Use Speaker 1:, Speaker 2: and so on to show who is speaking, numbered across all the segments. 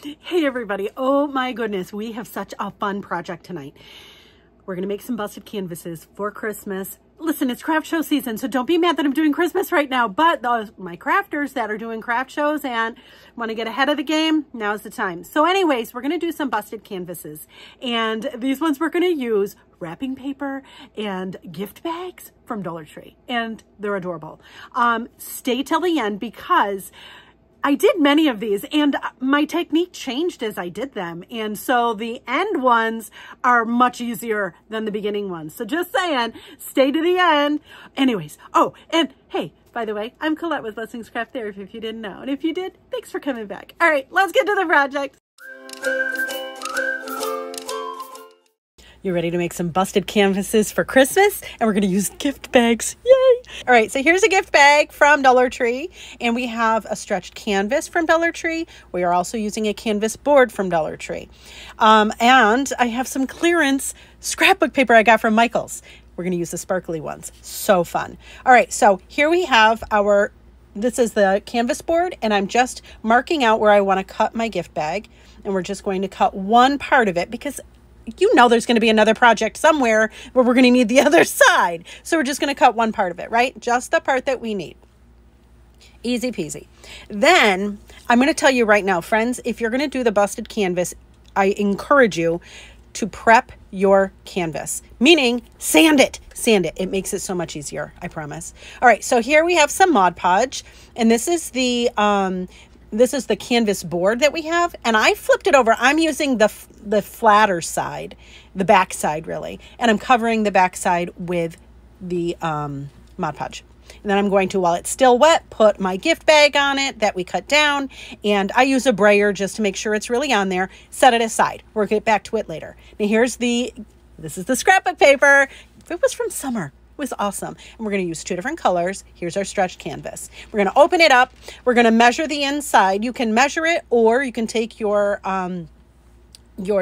Speaker 1: Hey everybody, oh my goodness, we have such a fun project tonight. We're gonna make some busted canvases for Christmas. Listen, it's craft show season, so don't be mad that I'm doing Christmas right now, but my crafters that are doing craft shows and want to get ahead of the game, now's the time. So anyways, we're gonna do some busted canvases, and these ones we're gonna use wrapping paper and gift bags from Dollar Tree, and they're adorable. Stay till the end because I did many of these and my technique changed as I did them. And so the end ones are much easier than the beginning ones. So just saying, stay to the end. Anyways, oh, and hey, by the way, I'm Colette with Blessings Craft Therapy if you didn't know. And if you did, thanks for coming back. All right, let's get to the project. You ready to make some busted canvases for Christmas? And we're going to use gift bags. Yay! All right, so here's a gift bag from Dollar Tree. And we have a stretched canvas from Dollar Tree. We are also using a canvas board from Dollar Tree. And I have some clearance scrapbook paper I got from Michael's. We're going to use the sparkly ones. So fun. All right, so here we have this is the canvas board, and I'm just marking out where I want to cut my gift bag. And we're just going to cut one part of it because you know there's going to be another project somewhere where we're going to need the other side. So we're just going to cut one part of it, right? Just the part that we need. Easy peasy. Then I'm going to tell you right now, friends, if you're going to do the busted canvas, I encourage you to prep your canvas, meaning sand it. Sand it. It makes it so much easier, I promise. All right, so here we have some Mod Podge, and this is the canvas board that we have, and I flipped it over. I'm using the flatter side, the back side really, and I'm covering the back side with the Mod Podge. And then I'm going to, while it's still wet, put my gift bag on it that we cut down, and I use a brayer just to make sure it's really on there. Set it aside. We'll get back to it later. Now this is the scrapbook paper. It was from summer. Was awesome. And we're going to use two different colors. Here's our stretched canvas. We're going to open it up. We're going to measure the inside. You can measure it, or you can take your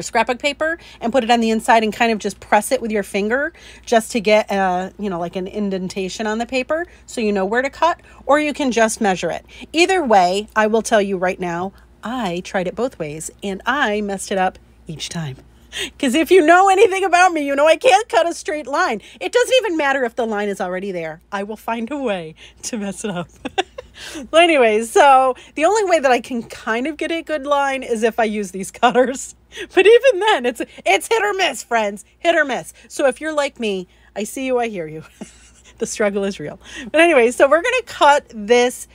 Speaker 1: scrapbook paper and put it on the inside and kind of just press it with your finger just to get like an indentation on the paper so you know where to cut, or you can just measure it. Either way, I will tell you right now, I tried it both ways and I messed it up each time. Because if you know anything about me, you know I can't cut a straight line. It doesn't even matter if the line is already there. I will find a way to mess it up. Well, anyways, so the only way that I can kind of get a good line is if I use these cutters. But even then, it's hit or miss, friends. Hit or miss. So if you're like me, I see you, I hear you. The struggle is real. But anyway, so we're going to cut this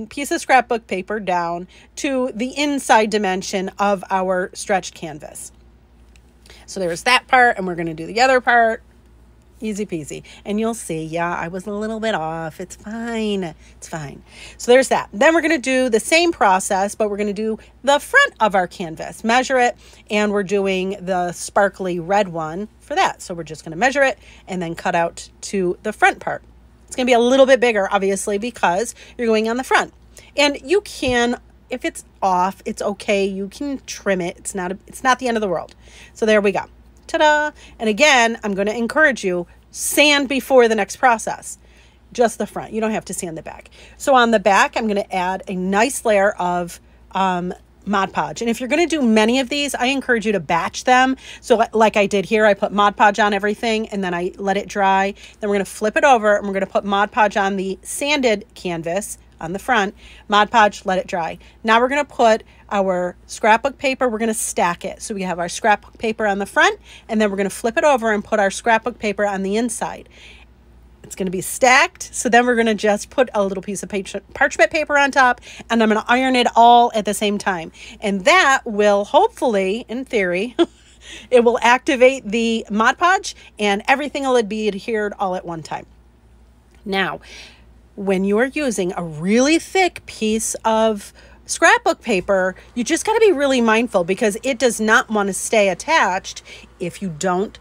Speaker 1: piece of scrapbook paper down to the inside dimension of our stretched canvas. So there's that part, and we're going to do the other part. Easy peasy. And you'll see, yeah, I was a little bit off. It's fine. It's fine. So there's that. Then we're going to do the same process, but we're going to do the front of our canvas. Measure it, and we're doing the sparkly red one for that. So we're just going to measure it and then cut out to the front part. It's going to be a little bit bigger, obviously, because you're going on the front. And you can, if it's off, it's okay. You can trim it. It's not the end of the world. So there we go. Ta-da! And again, I'm going to encourage you, sand before the next process. Just the front. You don't have to sand the back. So on the back, I'm going to add a nice layer of Mod Podge. And if you're going to do many of these, I encourage you to batch them. So like I did here, I put Mod Podge on everything and then I let it dry. Then we're going to flip it over and we're going to put Mod Podge on the sanded canvas on the front, Mod Podge, let it dry. Now we're going to put our scrapbook paper, we're going to stack it. So we have our scrapbook paper on the front, and then we're going to flip it over and put our scrapbook paper on the inside. It's going to be stacked. So then we're going to just put a little piece of parchment paper on top, and I'm going to iron it all at the same time. And that will hopefully, in theory, it will activate the Mod Podge and everything will be adhered all at one time. Now, when you're using a really thick piece of scrapbook paper, you just got to be really mindful because it does not want to stay attached if you don't,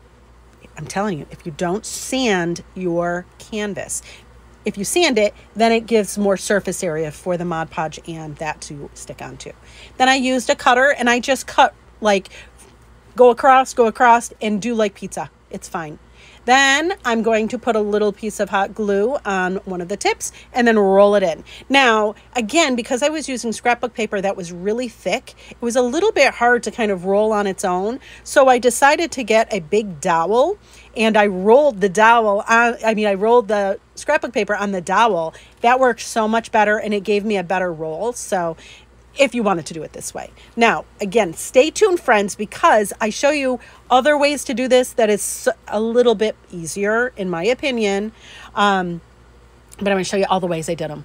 Speaker 1: I'm telling you, if you don't sand your canvas. If you sand it, then it gives more surface area for the Mod Podge and that to stick onto. Then I used a cutter and I just cut like go across and do like pizza. It's fine. Then I'm going to put a little piece of hot glue on one of the tips and then roll it in. Now, again, because I was using scrapbook paper that was really thick, it was a little bit hard to kind of roll on its own. So I decided to get a big dowel, and I rolled the dowel on, I rolled the scrapbook paper on the dowel. That worked so much better, and it gave me a better roll. So if you wanted to do it this way. Now, again, stay tuned, friends, because I show you other ways to do this that is a little bit easier, in my opinion. But I'm going to show you all the ways I did them,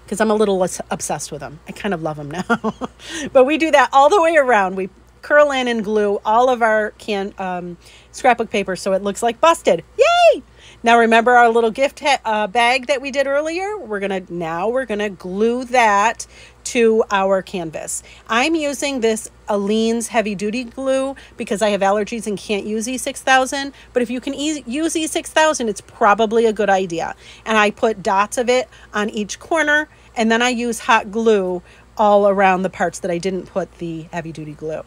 Speaker 1: because I'm a little obsessed with them. I kind of love them now. But we do that all the way around. We curl in and glue all of our scrapbook paper so it looks like busted. Yay! Now remember our little gift bag that we did earlier? We're gonna glue that to our canvas. I'm using this Aleene's heavy duty glue because I have allergies and can't use E6000, but if you can use E6000, it's probably a good idea. And I put dots of it on each corner, and then I use hot glue all around the parts that I didn't put the heavy duty glue.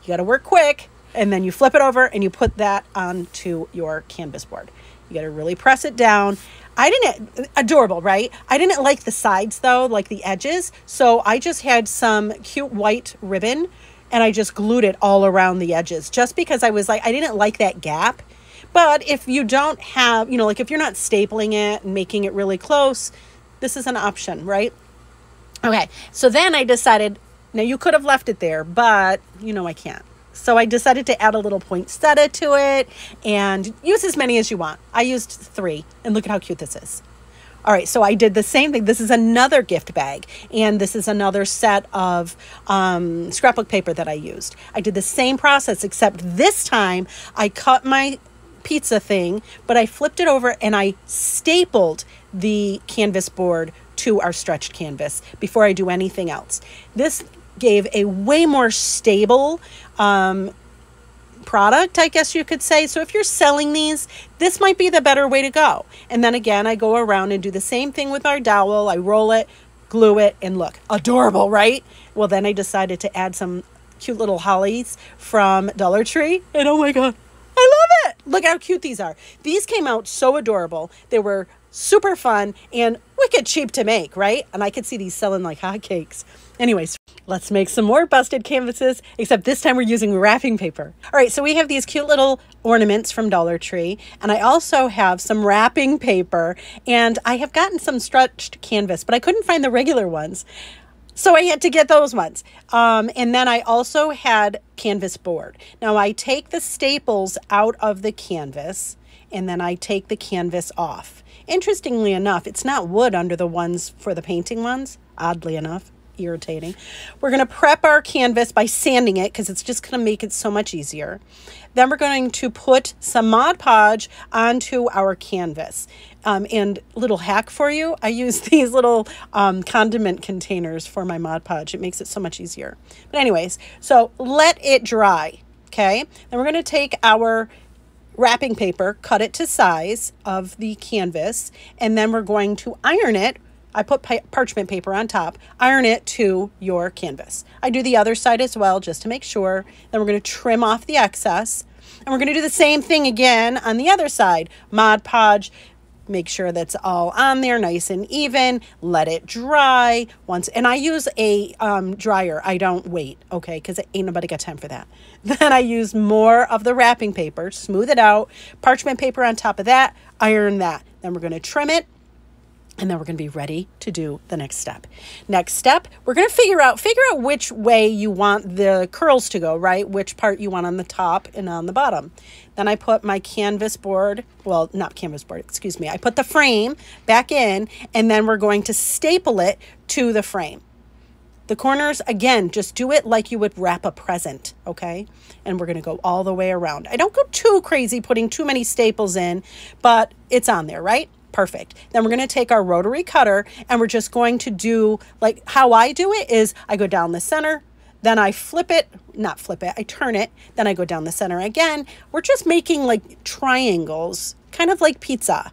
Speaker 1: You got to work quick, and then you flip it over and you put that onto your canvas board. You got to really press it down. Adorable, right? I didn't like the sides though, like the edges. So I just had some cute white ribbon and I just glued it all around the edges just because I was like, I didn't like that gap. But if you don't have, like if you're not stapling it and making it really close, this is an option, right? Okay, so then I decided, now you could have left it there, but I can't. So I decided to add a little poinsettia to it and use as many as you want. I used 3, and look at how cute this is. All right, so I did the same thing. This is another gift bag, and this is another set of scrapbook paper that I used. I did the same process, except this time I cut my pizza thing, but I flipped it over and I stapled the canvas board to our stretched canvas before I do anything else. This gave a way more stable product, I guess you could say. So if you're selling these, this might be the better way to go. And then again, I go around and do the same thing with our dowel. I roll it, glue it, and look, adorable, right? Well, then I decided to add some cute little hollies from Dollar Tree, and oh my God, I love it. Look how cute these are. These came out so adorable. They were super fun and wicked cheap to make, right? And I could see these selling like hotcakes. Anyways, let's make some more busted canvases, except this time we're using wrapping paper. All right, so we have these cute little ornaments from Dollar Tree, and I also have some wrapping paper, and I have gotten some stretched canvas, but I couldn't find the regular ones. So I had to get those ones. And then I also had canvas board. Now I take the staples out of the canvas, and then I take the canvas off. Interestingly enough, it's not wood under the ones for the painting ones, oddly enough. Irritating. We're going to prep our canvas by sanding it because it's just going to make it so much easier. Then we're going to put some Mod Podge onto our canvas. And little hack for you, I use these little condiment containers for my Mod Podge. It makes it so much easier. But anyways, so let it dry, okay? Then we're going to take our wrapping paper, cut it to size of the canvas, and then we're going to iron it. I put parchment paper on top, iron it to your canvas. I do the other side as well, just to make sure. Then we're going to trim off the excess. And we're going to do the same thing again on the other side. Mod Podge, make sure that's all on there, nice and even. Let it dry once. And I use a dryer. I don't wait, okay, because ain't nobody got time for that. Then I use more of the wrapping paper, smooth it out, parchment paper on top of that, iron that. Then we're going to trim it. And then we're going to be ready to do the next step. Next step, we're going to figure out which way you want the curls to go, right? Which part you want on the top and on the bottom. Then I put my canvas board, well, not canvas board, excuse me. I put the frame back in, and then we're going to staple it to the frame. The corners, again, just do it like you would wrap a present, okay? And we're going to go all the way around. I don't go too crazy putting too many staples in, but it's on there, right? Perfect. Then we're going to take our rotary cutter and we're just going to do, like how I do it is I go down the center, then I I turn it, then I go down the center again. We're just making like triangles, kind of like pizza.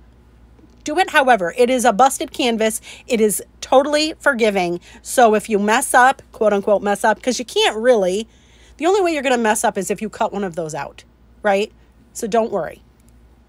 Speaker 1: Do it however. It is a busted canvas. It is totally forgiving. So if you mess up, quote unquote mess up, because you can't really, the only way you're going to mess up is if you cut one of those out, right? So don't worry.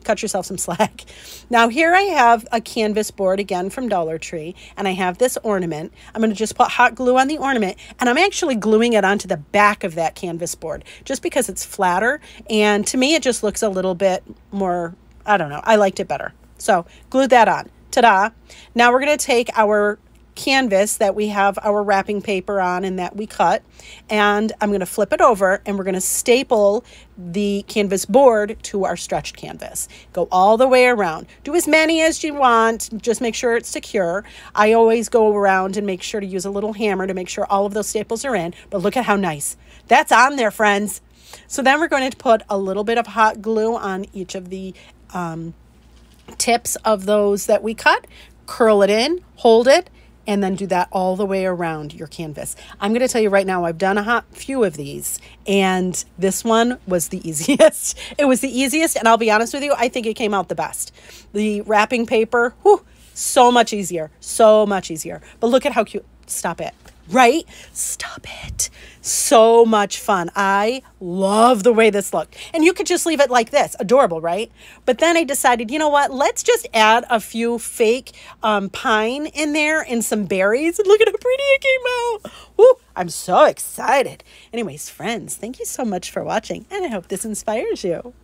Speaker 1: cut yourself some slack. Now here I have a canvas board again from Dollar Tree, and I have this ornament. I'm going to just put hot glue on the ornament, and I'm actually gluing it onto the back of that canvas board just because it's flatter, and to me it just looks a little bit more, I don't know, I liked it better. So glued that on. Ta-da. Now we're going to take our canvas that we have our wrapping paper on and that we cut, and I'm going to flip it over, and we're going to staple the canvas board to our stretched canvas. Go all the way around. Do as many as you want. Just make sure it's secure. I always go around and make sure to use a little hammer to make sure all of those staples are in, but look at how nice that's on there, friends. So then we're going to put a little bit of hot glue on each of the tips of those that we cut, curl it in, hold it, and then do that all the way around your canvas. I'm going to tell you right now, I've done a few of these, and this one was the easiest. It was the easiest, and I'll be honest with you, I think it came out the best. The wrapping paper, whew, so much easier, so much easier. But look at how cute. Stop it. Right? Stop it. So much fun. I love the way this looked. And you could just leave it like this. Adorable, right? But then I decided, you know what? Let's just add a few fake pine in there and some berries. And look at how pretty it came out. Woo, I'm so excited. Anyways, friends, thank you so much for watching. And I hope this inspires you.